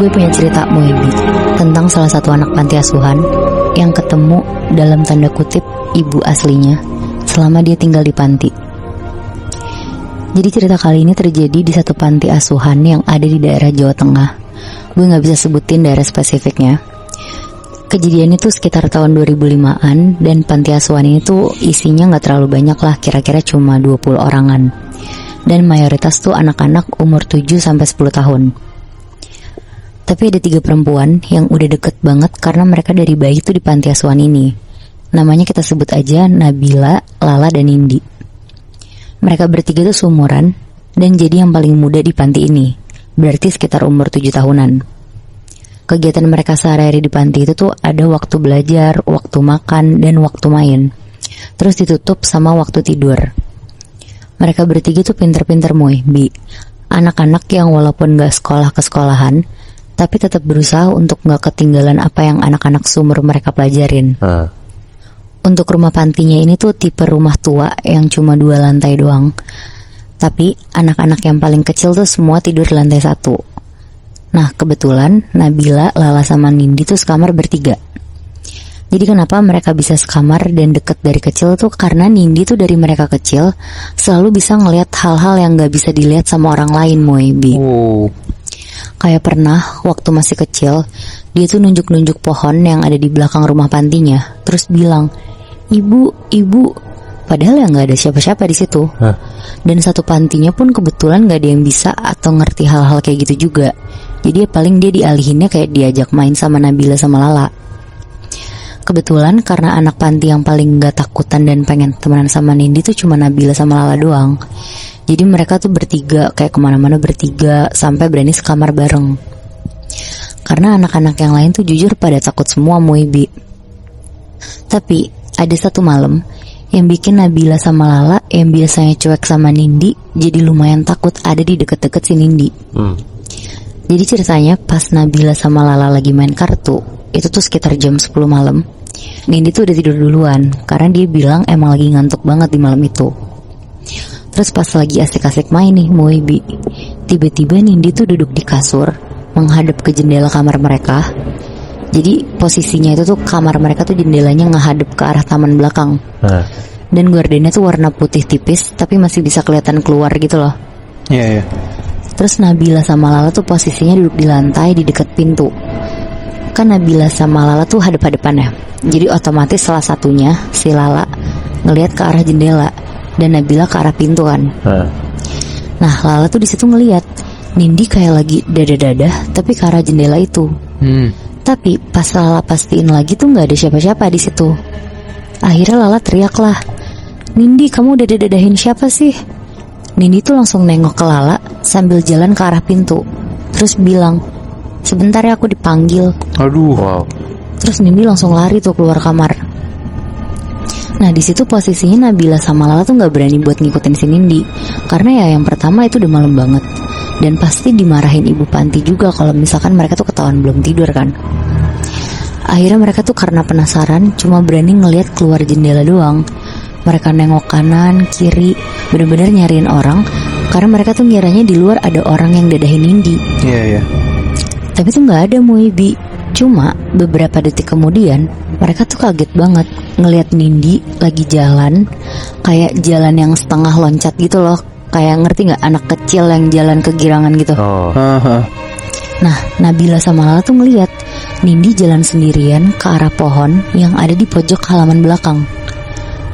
Gue punya cerita Moebi tentang salah satu anak panti asuhan yang ketemu dalam tanda kutip ibu aslinya selama dia tinggal di panti. Jadi cerita kali ini terjadi di satu panti asuhan yang ada di daerah Jawa Tengah. Gue gak bisa sebutin daerah spesifiknya. Kejadian itu sekitar tahun 2005-an, dan panti asuhan ini tuh isinya gak terlalu banyak lah, kira-kira cuma 20 orangan. Dan mayoritas tuh anak-anak umur 7-10 tahun. Tapi ada 3 perempuan yang udah deket banget karena mereka dari bayi tuh di panti asuhan ini. Namanya kita sebut aja Nabila, Lala, dan Nindi. Mereka bertiga tuh seumuran dan jadi yang paling muda di panti ini, berarti sekitar umur 7 tahunan. Kegiatan mereka sehari-hari di panti itu tuh ada waktu belajar, waktu makan, dan waktu main. Terus ditutup sama waktu tidur. Mereka bertiga tuh pinter-pinter Bi. Anak-anak yang walaupun gak sekolah ke sekolahan, tapi tetap berusaha untuk gak ketinggalan apa yang anak-anak seumur mereka pelajarin. Untuk rumah pantinya ini tuh tipe rumah tua yang cuma 2 lantai doang. Tapi anak-anak yang paling kecil tuh semua tidur di lantai 1. Nah kebetulan Nabila, Lala, sama Nindi tuh sekamar bertiga. Jadi kenapa mereka bisa sekamar dan deket dari kecil tuh karena Nindi tuh dari mereka kecil selalu bisa ngelihat hal-hal yang gak bisa dilihat sama orang lain, Moebi. Kayak pernah waktu masih kecil, dia tuh nunjuk-nunjuk pohon yang ada di belakang rumah pantinya, terus bilang, "Ibu, ibu." Padahal ya gak ada siapa-siapa di situ. Dan satu pantinya pun kebetulan gak ada yang bisa atau ngerti hal-hal kayak gitu juga. Jadi paling dia dialihinnya kayak diajak main sama Nabila sama Lala. Kebetulan karena anak panti yang paling gak takutan dan pengen temenan sama Nindi tuh cuma Nabila sama Lala doang. Jadi mereka tuh bertiga kayak kemana-mana bertiga sampai berani sekamar bareng. Karena anak-anak yang lain tuh jujur pada takut semua Moebi. Tapi ada satu malam yang bikin Nabila sama Lala yang biasanya cuek sama Nindi jadi lumayan takut ada di deket-deket si Nindi. Jadi ceritanya pas Nabila sama Lala lagi main kartu, itu tuh sekitar jam 10 malam. Nindi tuh udah tidur duluan karena dia bilang emang lagi ngantuk banget di malam itu. Terus pas lagi asik-asik main nih Moebi, tiba-tiba Nindi tuh duduk di kasur menghadap ke jendela kamar mereka. Jadi posisinya itu tuh kamar mereka tuh jendelanya ngehadap ke arah taman belakang. Dan gordennya tuh warna putih tipis tapi masih bisa kelihatan keluar gitu loh. Iya. Terus Nabila sama Lala tuh posisinya duduk di lantai di dekat pintu. Kan Nabila sama Lala tuh hadap-hadapan ya. Jadi otomatis salah satunya, si Lala, ngelihat ke arah jendela dan Nabila ke arah pintu kan. Nah Lala tuh di situ ngelihat Nindi kayak lagi dadah-dadah tapi ke arah jendela itu. Tapi pas Lala pastiin lagi tuh nggak ada siapa-siapa di situ. Akhirnya Lala teriak lah, "Nindi, kamu udah dadah-dadahin siapa sih?" Nindi tuh langsung nengok ke Lala sambil jalan ke arah pintu. Terus bilang, "Sebentar ya, aku dipanggil." Aduh. Terus Nindi langsung lari tuh keluar kamar. Nah di situ posisinya Nabila sama Lala tuh nggak berani buat ngikutin si Nindi karena ya yang pertama itu udah malam banget dan pasti dimarahin ibu panti juga kalau misalkan mereka tuh ketahuan belum tidur kan. Akhirnya mereka tuh karena penasaran cuma berani ngelihat keluar jendela doang. Mereka nengok kanan, kiri, bener-bener nyariin orang karena mereka tuh ngiranya di luar ada orang yang dadahin Nindi. Iya. Tapi tuh gak ada Moebi. Cuma beberapa detik kemudian mereka tuh kaget banget ngelihat Nindi lagi jalan, kayak jalan yang setengah loncat gitu loh. Kayak ngerti gak anak kecil yang jalan kegirangan gitu. Nah Nabila sama Lala tuh ngelihat Nindi jalan sendirian ke arah pohon yang ada di pojok halaman belakang.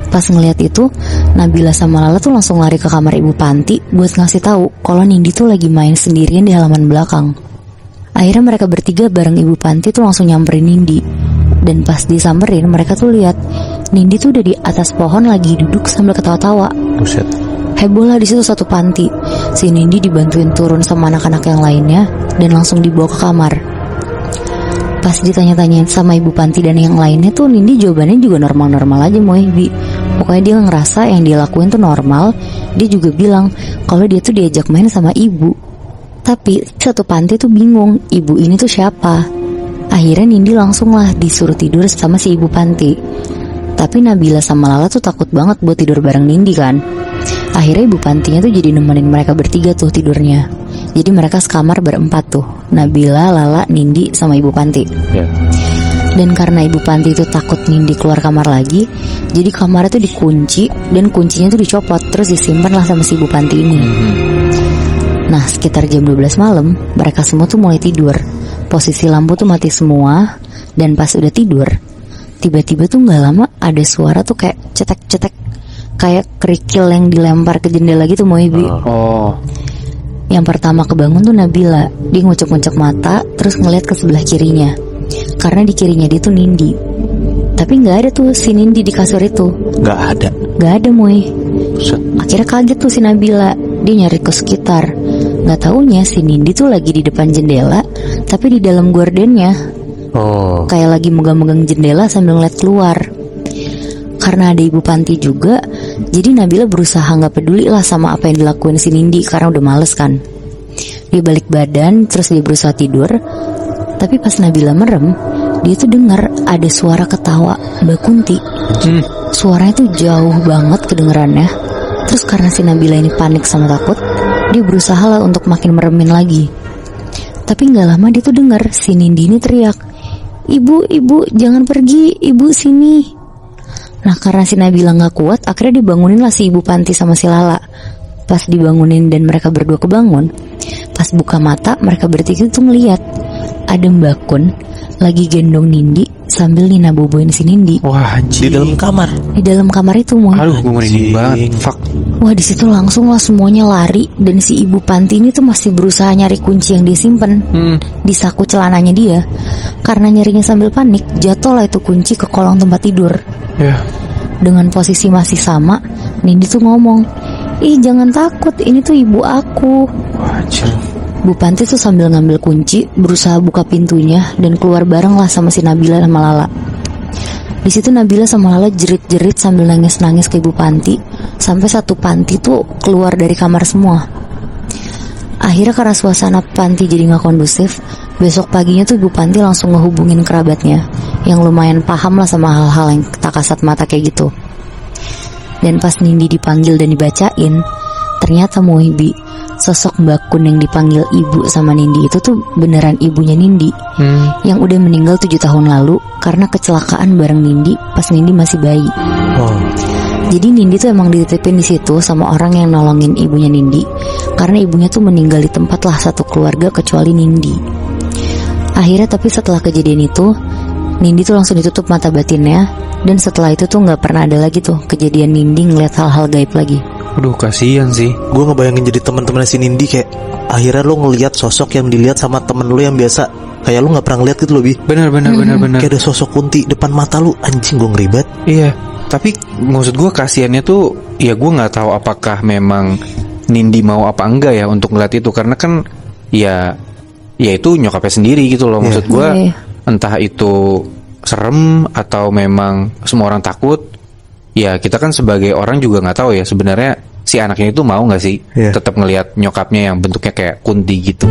Pas ngeliat itu, Nabila sama Lala tuh langsung lari ke kamar ibu panti buat ngasih tahu kalau Nindi tuh lagi main sendirian di halaman belakang. Akhirnya mereka bertiga bareng ibu panti tuh langsung nyamperin Nindi. Dan pas disamperin, mereka tuh lihat Nindi tuh udah di atas pohon lagi duduk sambil ketawa-tawa. Buset. Heboh lah di situ satu panti. Si Nindi dibantuin turun sama anak-anak yang lainnya dan langsung dibawa ke kamar. Pas ditanya-tanyain sama ibu panti dan yang lainnya tuh Nindi jawabannya juga normal-normal aja Moebi. Pokoknya dia ngerasa yang dia lakuin tuh normal. Dia juga bilang kalau dia tuh diajak main sama ibu. Tapi satu panti tuh bingung ibu ini tuh siapa. Akhirnya Nindi langsung lah disuruh tidur sama si ibu panti. Tapi Nabila sama Lala tuh takut banget buat tidur bareng Nindi kan. Akhirnya Ibu Pantinya tuh jadi nemenin mereka bertiga tuh tidurnya. Jadi mereka sekamar berempat tuh, Nabila, Lala, Nindi, sama Ibu Panti. Dan karena Ibu Panti itu takut Nindi keluar kamar lagi, jadi kamarnya tuh dikunci dan kuncinya tuh dicopot, terus disimpan lah sama si Ibu Panti ini. Nah sekitar jam 12 malam, mereka semua tuh mulai tidur. Posisi lampu tuh mati semua. Dan pas udah tidur, tiba-tiba tuh gak lama ada suara tuh kayak cetek-cetek, kayak kerikil yang dilempar ke jendela gitu Moibi. Yang pertama kebangun tuh Nabila. Dia ngucek-ngucek mata, terus ngeliat ke sebelah kirinya, karena di kirinya dia tuh Nindi. Tapi gak ada tuh si Nindi di kasur itu. Gak ada Moy. Akhirnya kaget tuh si Nabila. Dia nyari ke sekitar. Gak taunya si Nindi tuh lagi di depan jendela, tapi di dalam gordennya. Kayak lagi megang-megang jendela sambil ngeliat keluar. Karena ada Ibu Panti juga, jadi Nabila berusaha gak peduli lah sama apa yang dilakuin si Nindi, karena udah males kan. Dia balik badan, terus dia berusaha tidur. Tapi pas Nabila merem, dia tuh dengar ada suara ketawa Mbak Kunti. Suaranya tuh jauh banget kedengerannya. Terus karena si Nabila ini panik sama takut, dia berusaha lah untuk makin meremin lagi. Tapi gak lama dia tuh dengar si Nindi ini teriak, Ibu, jangan pergi, Ibu sini. Nah karena si Nabila gak kuat, akhirnya dibangunin lah si Ibu Panti sama si Lala. Pas dibangunin dan mereka berdua kebangun, pas buka mata mereka bertiga tuh ngeliat ada Mbak Kun lagi gendong Nindi sambil Nina boboin si Nindi. Wah anjir. Di dalam kamar? Di dalam kamar itu Moy. Aduh gue merinding banget. Fuck. Wah di situ langsung lah semuanya lari. Dan si Ibu Panti ini tuh masih berusaha nyari kunci yang disimpan di saku celananya dia. Karena nyarinya sambil panik, jatuh lah itu kunci ke kolong tempat tidur. Dengan posisi masih sama, Nindi tuh ngomong, ih jangan takut, ini tuh ibu aku. Anjir. Bu Panti tuh sambil ngambil kunci, berusaha buka pintunya dan keluar bareng lah sama si Nabila sama Lala. Di situ Nabila sama Lala jerit-jerit sambil nangis-nangis ke Ibu Panti, sampai satu panti tuh keluar dari kamar semua. Akhirnya karena suasana panti jadi gak kondusif, besok paginya tuh Ibu Panti langsung ngehubungin kerabatnya yang lumayan paham lah sama hal-hal yang tak kasat mata kayak gitu. Dan pas Nindi dipanggil dan dibacain, ternyata Mohibi, sosok Mbak Kun yang dipanggil ibu sama Nindi itu tuh beneran ibunya Nindi, yang udah meninggal 7 tahun lalu karena kecelakaan bareng Nindi pas Nindi masih bayi. Jadi Nindi tuh emang dititipin di situ sama orang yang nolongin ibunya Nindi, karena ibunya tuh meninggal di tempat lah satu keluarga kecuali Nindi. Akhirnya tapi setelah kejadian itu, Nindi tuh langsung ditutup mata batinnya, dan setelah itu tuh nggak pernah ada lagi tuh kejadian Nindi ngeliat hal-hal gaib lagi. Aduh kasihan sih. Gue ngebayangin jadi teman-teman si Nindi kayak akhirnya lo ngelihat sosok yang dilihat sama temen lo yang biasa kayak lo nggak pernah ngeliat gitu loh Bi. Bener. Kayak ada sosok Kunti depan mata lo, anjing gue ngeribet. Iya. Tapi maksud gue kasihannya tuh, ya gue nggak tahu apakah memang Nindi mau apa enggak ya untuk ngeliat itu, karena kan ya itu nyokapnya sendiri gitu loh. Maksud gue entah itu serem atau memang semua orang takut. Ya kita kan sebagai orang juga nggak tahu ya sebenarnya si anaknya itu mau nggak sih tetap ngelihat nyokapnya yang bentuknya kayak Kunti gitu.